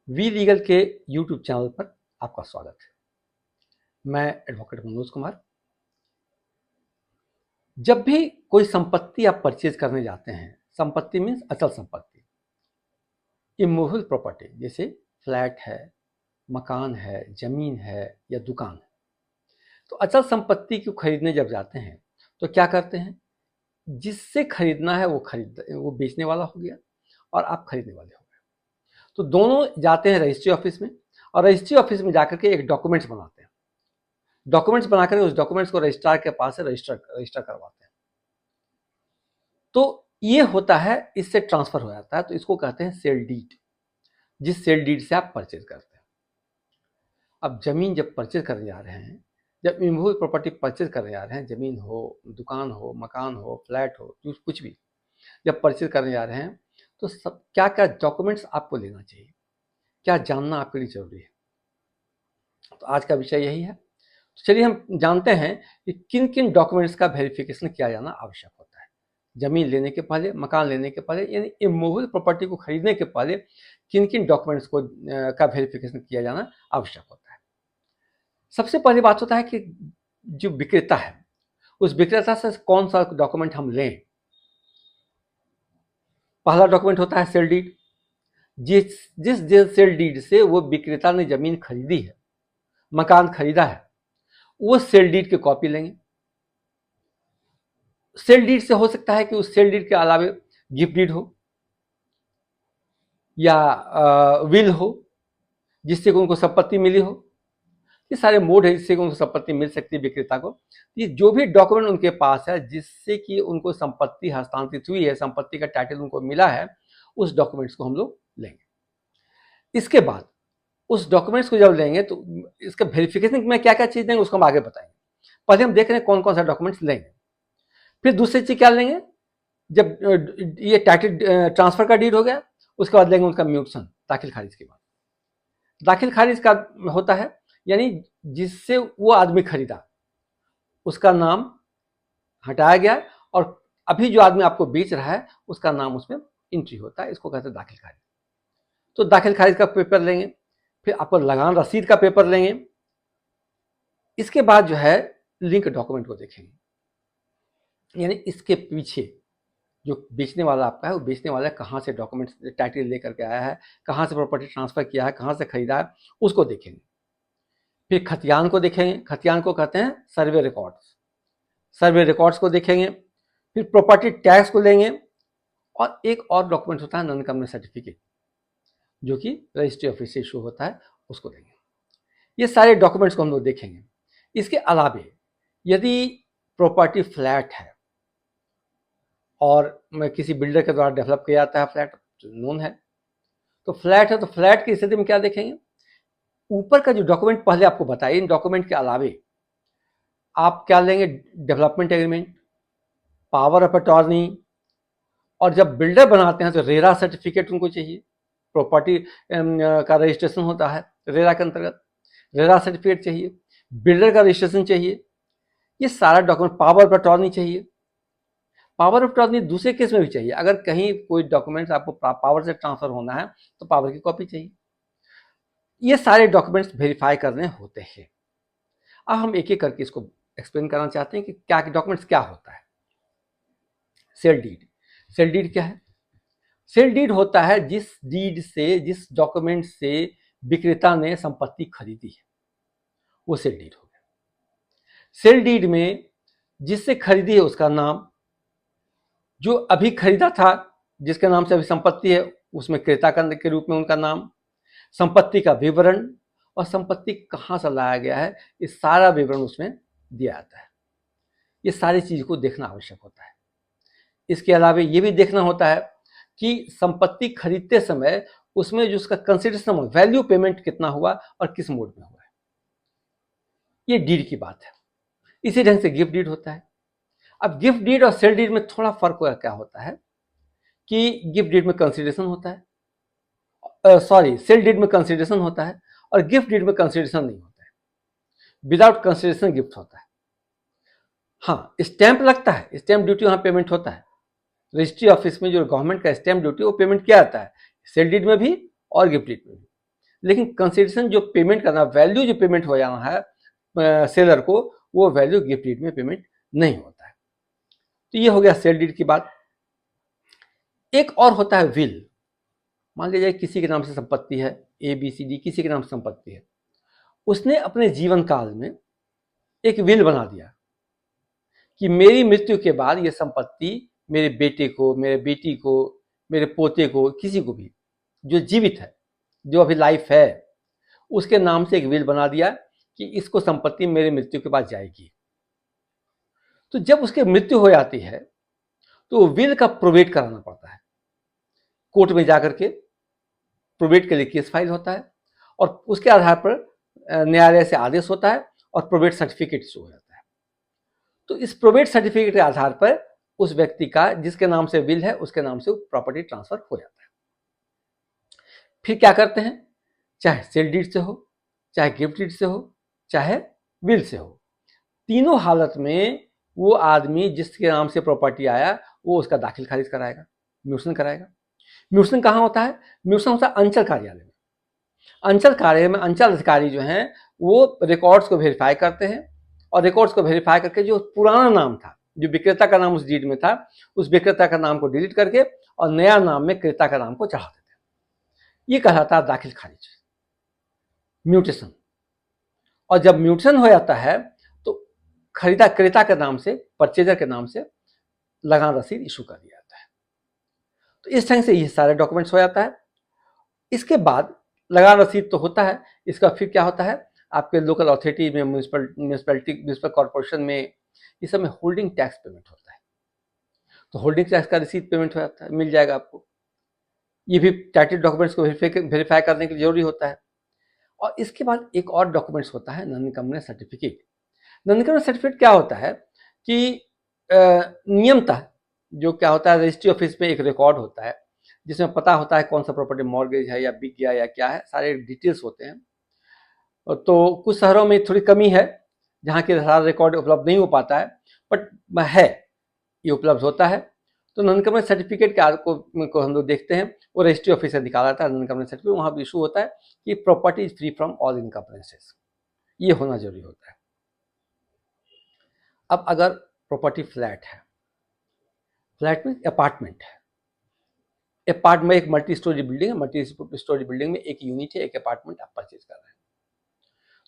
V legal के YouTube channel पर आपका स्वागत है। मैं एडवोकेट मनोज कुमार। जब भी कोई संपत्ति आप परचेज करने जाते हैं, संपत्ति मीन्स अचल संपत्ति, इमूवेबल प्रॉपर्टी, जैसे फ्लैट है, मकान है, जमीन है या दुकान है, तो अचल संपत्ति को खरीदने जब जाते हैं तो क्या करते हैं, जिससे खरीदना है वो बेचने वाला हो गया और आप खरीदने वाले हो गए, तो दोनों जाते हैं रजिस्ट्री ऑफिस में और रजिस्ट्री ऑफिस में जाकर के एक डॉक्यूमेंट्स बनाते हैं। डॉक्यूमेंट्स बनाकर उस डॉक्यूमेंट्स को रजिस्ट्रार के पास से रजिस्टर करवाते हैं। तो ये होता है, इससे ट्रांसफर हो जाता है, तो इसको कहते हैं सेल डीड, जिस सेल डीड से आप परचेज करते हैं। अब जमीन जब परचेज करने जा रहे हैं, जब इमूवेबल प्रॉपर्टी परचेज करने जा रहे हैं, जमीन हो, दुकान हो, मकान हो, फ्लैट हो, कुछ भी जब परचेज करने जा रहे हैं, तो सब क्या क्या डॉक्यूमेंट्स आपको लेना चाहिए, क्या जानना आपके लिए जरूरी है, तो आज का विषय यही है। तो चलिए हम जानते हैं कि किन किन डॉक्यूमेंट्स का वेरिफिकेशन किया जाना आवश्यक होता है। जमीन लेने के पहले, मकान लेने के पहले, यानी इमूवेबल प्रॉपर्टी को खरीदने के पहले किन किन डॉक्यूमेंट्स को का वेरिफिकेशन किया जाना आवश्यक होता है। सबसे पहली बात होता है कि जो विक्रेता है, उस विक्रेता से कौन सा डॉक्यूमेंट हम लें। पहला डॉक्यूमेंट होता है सेल डीड। जिस जिस सेल डीड से वो विक्रेता ने जमीन खरीदी है, मकान खरीदा है, वो सेल डीड की कॉपी लेंगे। सेल डीड से हो सकता है कि उस सेल डीड के अलावे गिफ्ट डीड हो या विल हो, जिससे उनको संपत्ति मिली हो। ये सारे मोड है जिससे उनको संपत्ति मिल सकती है विक्रेता को। ये जो भी डॉक्यूमेंट उनके पास है जिससे कि उनको संपत्ति हस्तांतरित हुई है, संपत्ति का टाइटल उनको मिला है, उस डॉक्यूमेंट्स को हम लोग लेंगे। इसके बाद उस डॉक्यूमेंट्स को जब लेंगे तो इसका वेरिफिकेशन में क्या क्या चीज देंगे उसको हम आगे बताएंगे। पहले हम देख रहे हैं कौन कौन सा डॉक्यूमेंट्स लेंगे। फिर दूसरी चीज क्या लेंगे, जब ये टाइटल ट्रांसफर का डीड हो गया, उसके बाद लेंगे उनका म्यूटेशन, दाखिल खारिज के बाद। दाखिल खारिज का होता है यानी जिससे वो आदमी खरीदा उसका नाम हटाया गया और अभी जो आदमी आपको बेच रहा है उसका नाम उसमें एंट्री होता है, इसको कहते हैं दाखिल खारिज। तो दाखिल खारिज का पेपर लेंगे, फिर आपको लगान रसीद का पेपर लेंगे। इसके बाद जो है लिंक डॉक्यूमेंट को देखेंगे, यानी इसके पीछे जो बेचने वाला आपका है, वो बेचने वाला कहाँ से डॉक्यूमेंट्स टाइटल लेकर के आया है, कहाँ से प्रॉपर्टी ट्रांसफर किया है, कहाँ से खरीदा है, उसको देखेंगे। फिर खतियान को देखेंगे, खतियान को कहते हैं सर्वे रिकॉर्ड्स, सर्वे रिकॉर्ड्स को देखेंगे। फिर प्रॉपर्टी टैक्स को लेंगे और एक और डॉक्यूमेंट होता है नॉन कंपनी सर्टिफिकेट, जो कि रजिस्ट्री ऑफिस से इशू होता है, उसको देंगे। ये सारे डॉक्यूमेंट्स को हम लोग देखेंगे। इसके अलावे यदि प्रॉपर्टी फ्लैट है और किसी बिल्डर के द्वारा डेवलप किया जाता है, फ्लैट नोन है, तो फ्लैट है तो फ्लैट की स्थिति में क्या देखेंगे, ऊपर का जो डॉक्यूमेंट पहले आपको बताया, इन डॉक्यूमेंट के अलावे आप क्या लेंगे, development agreement, power of attorney, और जब बिल्डर बनाते हैं तो रेरा सर्टिफिकेट उनको चाहिए। प्रॉपर्टी का रजिस्ट्रेशन होता है रेरा के अंतर्गत, रेरा सर्टिफिकेट चाहिए, बिल्डर का रजिस्ट्रेशन चाहिए, ये सारा डॉक्यूमेंट, पावर ऑफ अटॉर्नी चाहिए। पावर ऑफ अटॉर्नी दूसरे केस में भी चाहिए, अगर कहीं कोई डॉक्यूमेंट्स आपको पावर से ट्रांसफर होना है तो पावर की कॉपी चाहिए। ये सारे डॉक्यूमेंट्स वेरीफाई करने होते हैं। अब हम एक एक करके इसको एक्सप्लेन करना चाहते हैं कि क्या डॉक्यूमेंट्स क्या होता है। सेल डीड, सेल डीड क्या है, सेल डीड होता है जिस डीड से, जिस डॉक्यूमेंट से विक्रेता ने संपत्ति खरीदी है, वो सेल डीड हो गया। सेल डीड में जिससे खरीदी है उसका नाम, जो अभी खरीदा था जिसके नाम से अभी संपत्ति है उसमें क्रेता के रूप में उनका नाम, संपत्ति का विवरण और संपत्ति कहाँ से लाया गया है, इस सारा विवरण उसमें दिया जाता है। ये सारी चीज को देखना आवश्यक होता है। इसके अलावा ये भी देखना होता है कि संपत्ति खरीदते समय उसमें जो उसका कंसिडरेशन, वैल्यू पेमेंट कितना हुआ और किस मोड में हुआ है, ये डीड की बात है। इसी ढंग से गिफ्ट डीड होता है। अब गिफ्ट डीड और सेल डीड में थोड़ा फर्क क्या होता है कि गिफ्ट डीड में कंसिडरेशन होता है, सेल डीड में कंसिडरेशन होता है और गिफ्ट डीड में कंसिडरेशन नहीं होता है। विदाउट कंसिडरेशन गिफ्ट होता है। हाँ, स्टैंप लगता है, स्टैंप ड्यूटी वहां पेमेंट होता है। रजिस्ट्री ऑफिस में जो गवर्नमेंट का स्टैंप ड्यूटी वो पेमेंट किया जाता है, सेल डीड में भी और गिफ्ट डीड में भी। लेकिन कंसिडरेशन जो पेमेंट करना, वैल्यू जो पेमेंट हो जाना है सेलर को, वो वैल्यू गिफ्ट डीड में पेमेंट नहीं होता है। तो ये हो गया सेल डीड की बात। एक और होता है विल। मान लीजिए किसी के नाम से संपत्ति है, ABCD किसी के नाम से संपत्ति है, उसने अपने जीवन काल में एक विल बना दिया कि मेरी मृत्यु के बाद ये संपत्ति मेरे बेटे को, मेरे बेटी को, मेरे पोते को, किसी को भी जो जीवित है, जो अभी लाइफ है, उसके नाम से एक विल बना दिया कि इसको संपत्ति मेरे मृत्यु के बाद जाएगी। तो जब उसकी मृत्यु हो जाती है तो विल का प्रोवेट कराना पड़ता है। कोर्ट में जाकर के प्रोवेट के लिए केस फाइल होता है और उसके आधार पर न्यायालय से आदेश होता है और प्रोवेट सर्टिफिकेट इशू हो जाता है। तो इस प्रोवेट सर्टिफिकेट के आधार पर उस व्यक्ति का जिसके नाम से विल है उसके नाम से प्रॉपर्टी ट्रांसफर हो जाता है। फिर क्या करते हैं, चाहे सेल डीड से हो, चाहे गिफ्ट डीड से हो, चाहे विल से हो, तीनों हालत में वो आदमी जिसके नाम से प्रॉपर्टी आया वो उसका दाखिल खारिज कराएगा, म्यूटेशन कराएगा। म्यूटेशन कहाँ होता है? म्यूटेशन होता है अंचल कार्यालय में। अंचल कार्यालय में अंचल अधिकारी जो हैं वो रिकॉर्ड्स को वेरीफाई करते हैं और रिकॉर्ड्स को वेरीफाई करके जो पुराना नाम था, जो विक्रेता का नाम उस डीड में था, उस विक्रेता का नाम को डिलीट करके और नया नाम में क्रेता का नाम को चढ़ा देते हैं। ये कहलाता है दाखिल खारिज, म्यूटेशन। और जब म्यूटेशन हो जाता है तो खरीदा क्रेता के नाम से, परचेजर के नाम से लगान रसीद इशू कर दिया जाता है। तो इस ढंग से ये सारे डॉक्यूमेंट्स हो जाता है। इसके बाद लगान रसीद तो होता है, इसका फिर क्या होता है, आपके लोकल अथॉरिटी में, म्यूनिसिपल कॉर्पोरेशन में, इस सब में होल्डिंग टैक्स पेमेंट होता है। तो होल्डिंग टैक्स का रसीद पेमेंट हो जाता है, मिल जाएगा आपको। ये भी टाइटल डॉक्यूमेंट्स को वेरीफाई करने के लिए जरूरी होता है। और इसके बाद एक और डॉक्यूमेंट्स होता है नॉन इनकम्बलेंस सर्टिफिकेट। नॉन इनकम्बलेंस सर्टिफिकेट क्या होता है कि नियमतः जो क्या होता है, रजिस्ट्री ऑफिस में एक रिकॉर्ड होता है जिसमें पता होता है कौन सा प्रॉपर्टी मॉर्गेज है या बिक गया या क्या है, सारे डिटेल्स होते हैं। तो कुछ शहरों में थोड़ी कमी है जहाँ के सारा रिकॉर्ड उपलब्ध नहीं हो पाता है, बट है, ये उपलब्ध होता है। तो नॉन इनकम्बलेंस सर्टिफिकेट को हम लोग देखते हैं, वो रजिस्ट्री ऑफिस से निकाला था नॉन इनकम्बलेंस सर्टिफिकेट। वहाँ भी इशू होता है कि property is free from all encumbrances, ये होना जरूरी होता है। अब अगर प्रॉपर्टी फ्लैट है, फ्लैट में अपार्टमेंट है, अपार्टमेंट में एक मल्टी स्टोरी बिल्डिंग है, मल्टी स्टोरी बिल्डिंग में एक यूनिट है, एक अपार्टमेंट आप परचेज कर रहे हैं,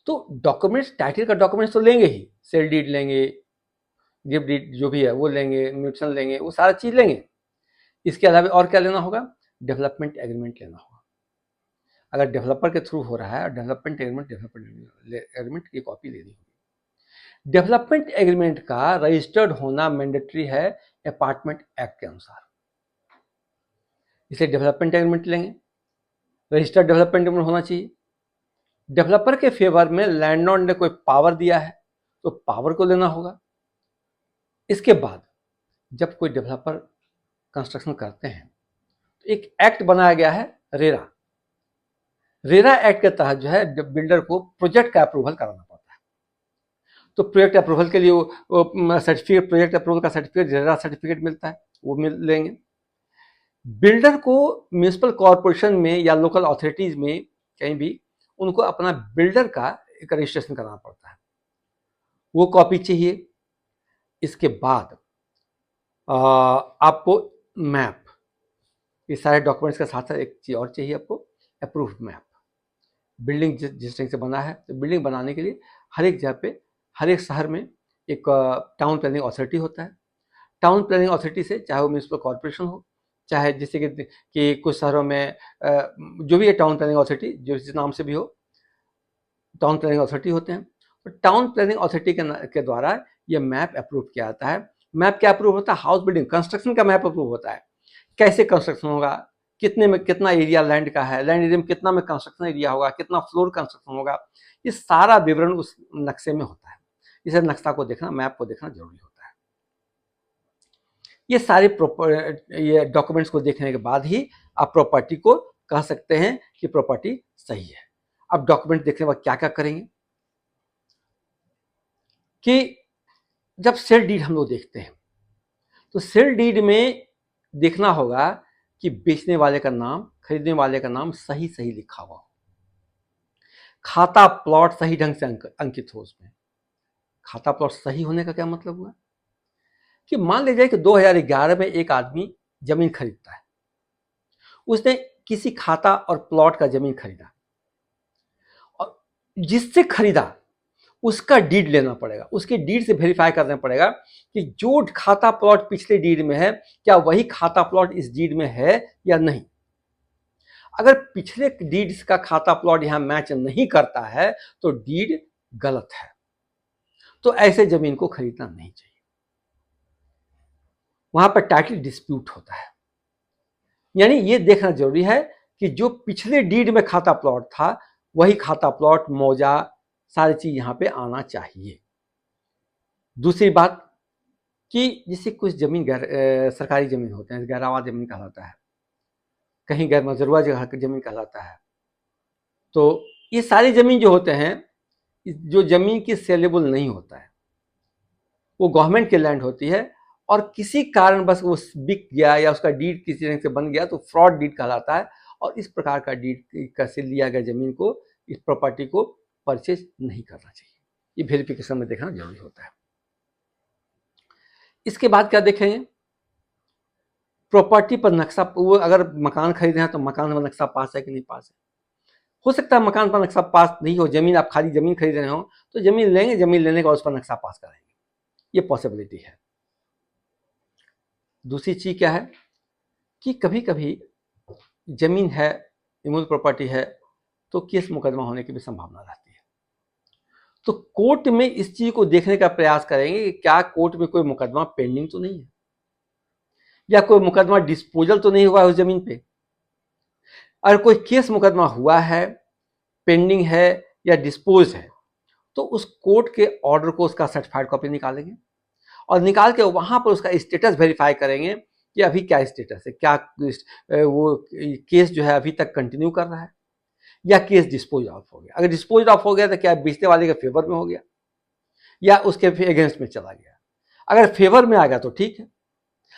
तो डॉक्यूमेंट्स, टाइटल का डॉक्यूमेंट्स तो लेंगे ही, सेल डीड लेंगे, गिफ्ट डीड जो भी है वो लेंगे, म्यूटेशन लेंगे, वो सारा चीज लेंगे। इसके अलावा और क्या लेना होगा? डेवलपमेंट एग्रीमेंट लेना होगा। अगर डेवलपर के थ्रू हो रहा है, डेवलपमेंट एग्रीमेंट की कॉपी लेनी होगी। डेवलपमेंट एग्रीमेंट का रजिस्टर्ड होना मैंडेटरी है अपार्टमेंट एक्ट के अनुसार, इसलिए डेवलपमेंट एग्रीमेंट लेंगे, रजिस्टर्ड डेवलपमेंट एग्रीमेंट होना चाहिए। डेवलपर के फेवर में लैंडलॉर्ड ने कोई पावर दिया है तो पावर को लेना होगा। इसके बाद जब कोई डेवलपर कंस्ट्रक्शन करते हैं तो एक एक्ट बनाया गया है रेरा। रेरा एक्ट के तहत जो है बिल्डर को प्रोजेक्ट का अप्रूवल कराना पड़ता है। तो प्रोजेक्ट अप्रूवल के लिए वो सर्टिफिकेट, प्रोजेक्ट अप्रूवल का सर्टिफिकेट, रेरा सर्टिफिकेट मिलता है, वो मिल लेंगे। बिल्डर को म्यूनिसिपल कॉर्पोरेशन में या लोकल अथॉरिटीज में कहीं भी उनको अपना बिल्डर का एक रजिस्ट्रेशन कराना पड़ता है, वो कॉपी चाहिए। इसके बाद आपको मैप, ये सारे डॉक्यूमेंट्स के साथ साथ एक चीज और चाहिए आपको, अप्रूव्ड मैप। बिल्डिंग जिस तरह से बना है, तो बिल्डिंग बनाने के लिए हर एक जगह पे, हर एक शहर में एक टाउन प्लानिंग अथॉरिटी होता है। टाउन प्लानिंग अथॉरिटी से, चाहे वो म्यूनिसिपल कॉर्पोरेशन हो, चाहे जैसे कि कुछ शहरों में जो भी है टाउन प्लानिंग अथॉरिटी, जो जिस नाम से भी हो, टाउन प्लानिंग अथॉरिटी होते हैं। तो टाउन प्लानिंग अथॉरिटी के द्वारा ये मैप अप्रूव किया जाता है। मैप क्या अप्रूव होता है? हाउस बिल्डिंग कंस्ट्रक्शन का मैप अप्रूव होता है। कैसे कंस्ट्रक्शन होगा, कितने में कितना एरिया लैंड का है, लैंड एरिया में कितना में कंस्ट्रक्शन एरिया होगा, कितना फ्लोर कंस्ट्रक्शन होगा, ये सारा विवरण उस नक्शे में होता है। इसे नक्शा को देखना, मैप को देखना जरूरी होता है। ये सारे ये डॉक्यूमेंट्स को देखने के बाद ही आप प्रॉपर्टी को कह सकते हैं कि प्रॉपर्टी सही है। अब डॉक्यूमेंट देखने के बाद क्या क्या करेंगे कि जब सेल डीड हम लोग देखते हैं तो सेल डीड में देखना होगा कि बेचने वाले का नाम, खरीदने वाले का नाम सही सही लिखा हुआ हो। खाता प्लॉट सही ढंग से अंकित हो उसमें। खाता प्लॉट सही होने का क्या मतलब हुआ कि मान लीजिए कि 2011 में एक आदमी जमीन खरीदता है, उसने किसी खाता और प्लॉट का जमीन खरीदा और जिससे खरीदा उसका डीड लेना पड़ेगा, उसके डीड से वेरीफाई करना पड़ेगा कि जो खाता प्लॉट पिछले डीड में है क्या वही खाता प्लॉट इस डीड में है या नहीं। अगर पिछले डीड का खाता प्लॉट यहां मैच नहीं करता है तो डीड गलत है, तो ऐसे जमीन को खरीदना नहीं चाहिए। वहां पर टाइटल डिस्प्यूट होता है, यानी यह देखना जरूरी है कि जो पिछले डीड में खाता प्लॉट था वही खाता प्लॉट, मौजा, सारी चीज यहां पे आना चाहिए। दूसरी बात कि जिससे कुछ जमीन सरकारी जमीन होते हैं, गहरावा जमीन कहलाता है, कहीं गैर मजरूआ जगह की जमीन कहलाता है। तो ये सारी जमीन जो होते हैं, जो जमीन की सेलेबल नहीं होता है, वो गवर्नमेंट की लैंड होती है और किसी कारण बस वो बिक गया या उसका डीड किसी तरह से बन गया तो फ्रॉड डीड कहलाता है। और इस प्रकार का डीड से लिया गया जमीन को, इस प्रॉपर्टी को परचेज नहीं करना चाहिए। ये वेरिफिकेशन में देखना जरूरी होता है। इसके बाद क्या देखेंगे, प्रॉपर्टी पर नक्शा, वो अगर मकान खरीदे हैं तो मकान पर नक्शा पास है कि नहीं पास है। हो सकता है मकान पर नक्शा पास नहीं हो, जमीन आप खाली जमीन खरीद रहे हो तो जमीन लेंगे, जमीन लेने के बाद उस पर नक्शा पास करेंगे, ये पॉसिबिलिटी है। दूसरी चीज क्या है कि कभी कभी जमीन है, इमूल प्रॉपर्टी है, तो केस मुकदमा होने की भी संभावना रहती है। तो कोर्ट में इस चीज को देखने का प्रयास करेंगे कि क्या कोर्ट में कोई मुकदमा पेंडिंग तो नहीं है, या कोई मुकदमा डिस्पोजल तो नहीं हुआ है उस जमीन पे। अगर कोई केस मुकदमा हुआ है, पेंडिंग है या डिस्पोज है, तो उस कोर्ट के ऑर्डर को, उसका सर्टिफाइड कॉपी निकालेंगे और निकाल के वहां पर उसका स्टेटस वेरीफाई करेंगे कि अभी क्या स्टेटस है, क्या वो केस जो है अभी तक कंटिन्यू कर रहा है या केस डिस्पोज ऑफ हो गया। अगर डिस्पोज ऑफ हो गया तो क्या बेचने वाले के फेवर में हो गया या उसके अगेंस्ट में चला गया। अगर फेवर में आ गया तो ठीक है,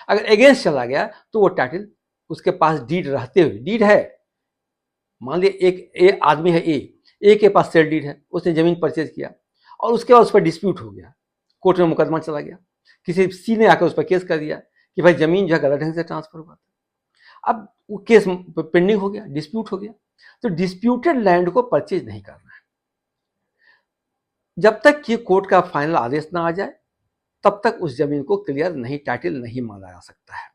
अगर अगेंस्ट चला गया तो वो टाइटल उसके पास डीड रहते हुए, डीड है, मान लिया एक आदमी है, ए के पास सेल डीड है, उसने जमीन परचेज किया और उसके बाद उस पर डिस्प्यूट हो गया, कोर्ट में मुकदमा चला गया, किसी सी ने आकर उस पर केस कर दिया कि भाई जमीन जो है गलत ढंग से ट्रांसफर हुआ था। अब वो केस पेंडिंग हो गया, डिस्प्यूट हो गया, तो डिस्प्यूटेड लैंड को परचेज नहीं करना है। जब तक कि कोर्ट का फाइनल आदेश ना आ जाए तब तक उस जमीन को क्लियर नहीं, टाइटल नहीं माना जा सकता है।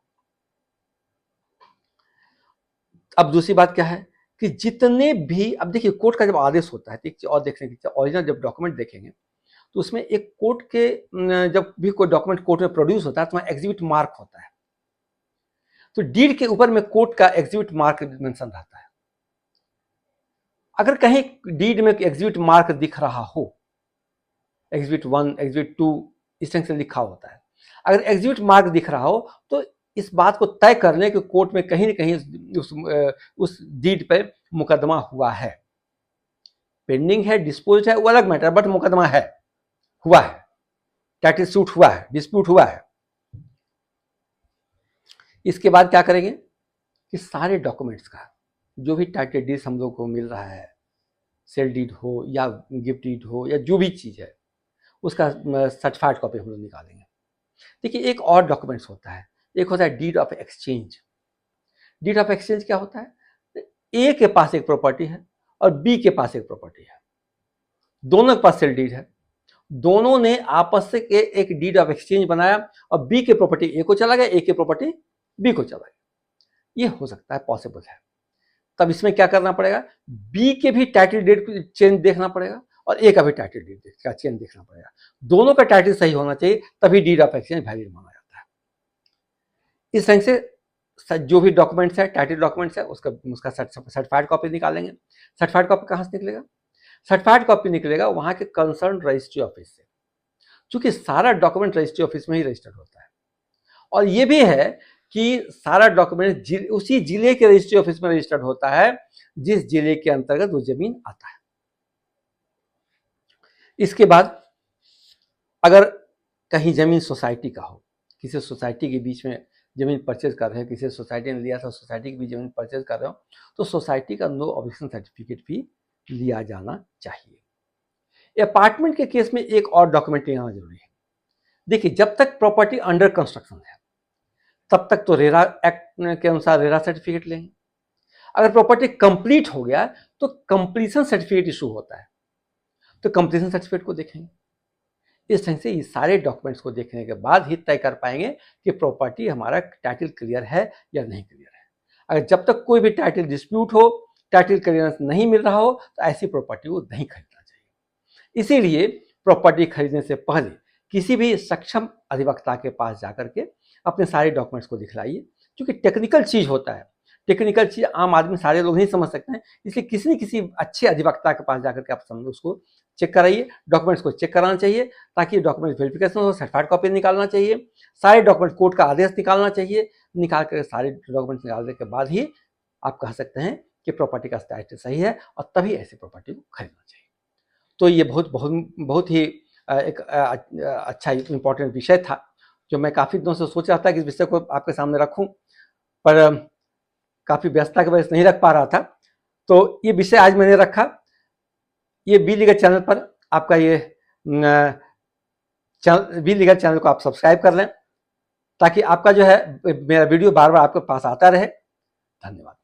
अब दूसरी बात क्या है कि जितने भी, अब देखिए कोर्ट का जब आदेश होता है, एक और देखने की, ओरिजिनल जब डॉक्यूमेंट देखेंगे तो उसमें एक कोर्ट के, जब भी कोई डॉक्यूमेंट कोर्ट में प्रोड्यूस होता है तो वहां एग्जिबिट मार्क होता है। तो डीड के ऊपर में कोर्ट का एग्जिबिट मार्क मेंशन रहता है। अगर कहीं डीड में एग्जिबिट मार्क दिख रहा हो, एग्जिबिट 1, एग्जिबिट 2 इस तरह से लिखा होता है, अगर एग्जिबिट मार्क दिख रहा हो तो इस बात को तय कर लें कि कोर्ट में कहीं ना कहीं उस डीड पे मुकदमा हुआ है। पेंडिंग है, डिस्पोज है, वो अलग मैटर, बट मुकदमा है, हुआ है, टाइटल सूट हुआ है, डिस्प्यूट हुआ है। इसके बाद क्या करेंगे कि सारे डॉक्यूमेंट्स का, जो भी टाइटल डीड हम लोग को मिल रहा है, सेल डीड हो या गिफ्ट डीड हो या जो भी चीज है, उसका सर्टिफाइड कॉपी हम लोग निकालेंगे। देखिए एक और डॉक्यूमेंट्स होता है, एक होता है deed of exchange. Deed of exchange क्या होता है, ए के पास एक प्रॉपर्टी है और बी के पास एक प्रॉपर्टी है, दोनों के पास सेल डीड है, दोनों ने आपस से एक डीड ऑफ एक्सचेंज बनाया और बी के प्रॉपर्टी ए को चला गया, ए के प्रॉपर्टी बी को चला गया। ये हो सकता है, पॉसिबल है। तब इसमें क्या करना पड़ेगा, बी के भी टाइटल डीड चेंज देखना पड़ेगा और ए का भी टाइटल डीड का चेंज देखना पड़ेगा। दोनों का टाइटल सही होना चाहिए, तभी डीड ऑफ एक्सचेंज वैलिड माना जाता है। इस तरह से जो भी डॉक्यूमेंट्स है, टाइटल डॉक्यूमेंट्स है, उसका सर्टिफाइड कॉपी निकालेंगे। सर्टिफाइड कॉपी कहाँ से निकलेगा, सर्टिफाइड कॉपी निकलेगा वहां के कंसर्न रजिस्ट्री ऑफिस से, क्योंकि सारा डॉक्यूमेंट रजिस्ट्री ऑफिस में ही रजिस्टर्ड होता है। और ये भी है कि सारा डॉक्यूमेंट उसी जिले के रजिस्ट्री ऑफिस में रजिस्टर्ड होता है जिस जिले के अंतर्गत वो जमीन आता है। इसके बाद अगर कहीं जमीन सोसाइटी का हो, किसी सोसाइटी के बीच में जमीन परचेज कर रहे हो, किसी सोसाइटी ने लिया था, सोसाइटी की भी जमीन परचेज कर रहे हो, तो सोसाइटी का नो ऑब्जेक्शन सर्टिफिकेट भी लिया जाना चाहिए। अपार्टमेंट के केस में एक और डॉक्यूमेंट लेना जरूरी है। देखिए, जब तक प्रॉपर्टी अंडर कंस्ट्रक्शन है तब तक तो रेरा एक्ट के अनुसार रेरा सर्टिफिकेट लेंगे। अगर प्रॉपर्टी कंप्लीट हो गया तो कंप्लीशन सर्टिफिकेट इशू होता है, तो कंप्लीशन सर्टिफिकेट को देखेंगे। इस तरह से ये सारे डॉक्यूमेंट्स को देखने के बाद ही तय कर पाएंगे कि प्रॉपर्टी हमारा टाइटल क्लियर है या नहीं क्लियर है। अगर जब तक कोई भी टाइटल डिस्प्यूट हो, टाइटल क्लियरेंस नहीं मिल रहा हो, तो ऐसी प्रॉपर्टी को नहीं खरीदना चाहिए। इसीलिए प्रॉपर्टी खरीदने से पहले किसी भी सक्षम अधिवक्ता के पास जाकर के अपने सारे डॉक्यूमेंट्स को दिखलाइए, क्योंकि टेक्निकल चीज होता है, टेक्निकल चीज आम आदमी सारे लोग नहीं समझ सकते हैं। इसलिए किसी न किसी अच्छे अधिवक्ता के पास जाकर के आप समझ उसको चेक कराइए, डॉक्यूमेंट्स को चेक कराना चाहिए, ताकि डॉक्यूमेंट वेरिफिकेशन हो, सर्टिफाइड कॉपी निकालना चाहिए, सारे डॉक्यूमेंट कोर्ट का आदेश निकालना चाहिए, निकाल कर सारे डॉक्यूमेंट्स निकालने के बाद ही आप कह सकते हैं कि प्रॉपर्टी का स्टेटस सही है, और तभी ऐसी प्रॉपर्टी को खरीदना चाहिए। तो ये बहुत बहुत बहुत ही एक अच्छा इम्पोर्टेंट विषय था, जो मैं काफ़ी दिनों से सोच रहा था कि इस विषय को आपके सामने रखूं, पर काफ़ी व्यस्तता की वजह से नहीं रख पा रहा था। तो ये विषय आज मैंने रखा। ये बी लीगल चैनल पर आपका ये बी लीगल चैनल को आप सब्सक्राइब कर लें, ताकि आपका जो है मेरा वीडियो बार बार आपके पास आता रहे। धन्यवाद।